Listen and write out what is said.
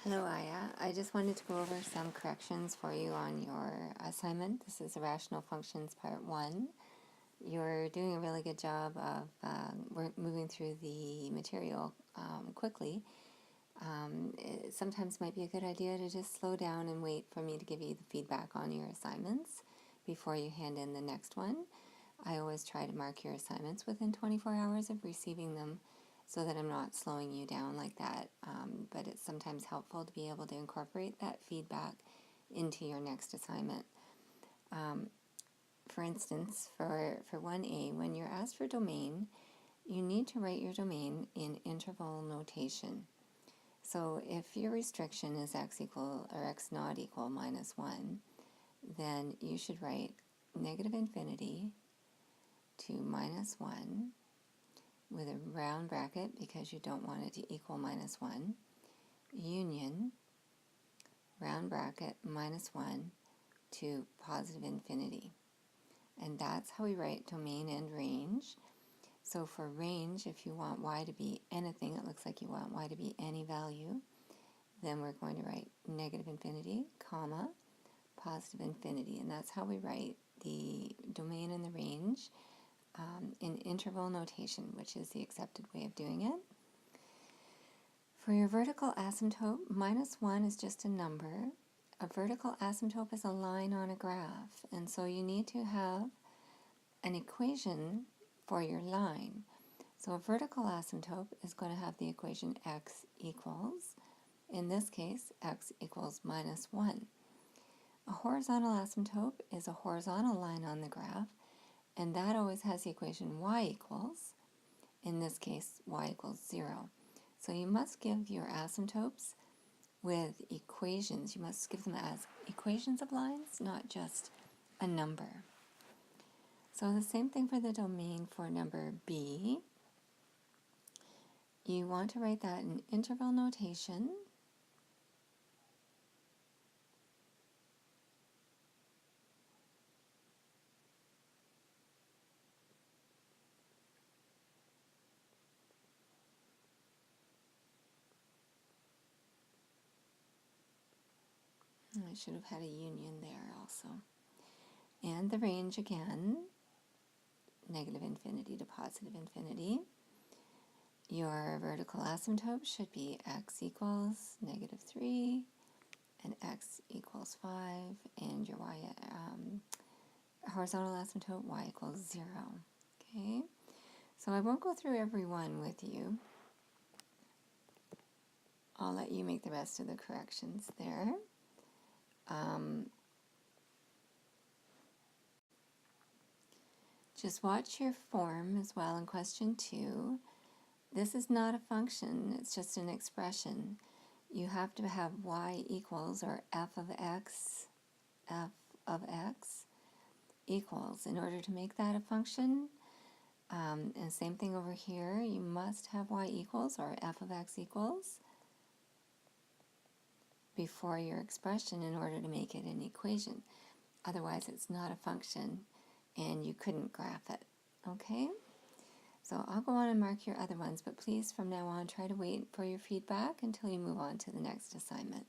Hello, Aya. I just wanted to go over some corrections for you on your assignment. This is Irrational Functions Part 1. You're doing a really good job of moving through the material quickly. It sometimes might be a good idea to just slow down and wait for me to give you the feedback on your assignments before you hand in the next one. I always try to mark your assignments within 24 hours of receiving them so that I'm not slowing you down like that. But it's sometimes helpful to be able to incorporate that feedback into your next assignment. For instance, for 1A, when you're asked for domain, you need to write your domain in interval notation. So if your restriction is x equal or x not equal minus 1, then you should write negative infinity to minus 1 with a round bracket because you don't want it to equal minus 1, union, round bracket, minus 1 to positive infinity. And that's how we write domain and range. So for range, if you want y to be anything, it looks like you want y to be any value, then we're going to write negative infinity, comma, positive infinity. And that's how we write the domain and the range in interval notation, which is the accepted way of doing it. For your vertical asymptote, minus 1 is just a number. A vertical asymptote is a line on a graph, and so you need to have an equation for your line. So a vertical asymptote is going to have the equation x equals, in this case, x equals minus 1. A horizontal asymptote is a horizontal line on the graph, and that always has the equation y equals, in this case, y equals 0. So you must give your asymptotes with equations. You must give them as equations of lines, not just a number. So the same thing for the domain for number b. You want to write that in interval notation. I should have had a union there also. And the range again, negative infinity to positive infinity. Your vertical asymptote should be x equals negative 3 and x equals 5, and your y horizontal asymptote y equals 0. Okay, so I won't go through every one with you. I'll let you make the rest of the corrections there. Just watch your form as well in question 2. This is not a function, it's just an expression. You have to have y equals, or f of x equals. In order to make that a function, and same thing over here, you must have y equals, or f of x equals, before your expression in order to make it an equation. Otherwise, it's not a function, and you couldn't graph it. Okay? So I'll go on and mark your other ones, but please from now on try to wait for your feedback until you move on to the next assignment.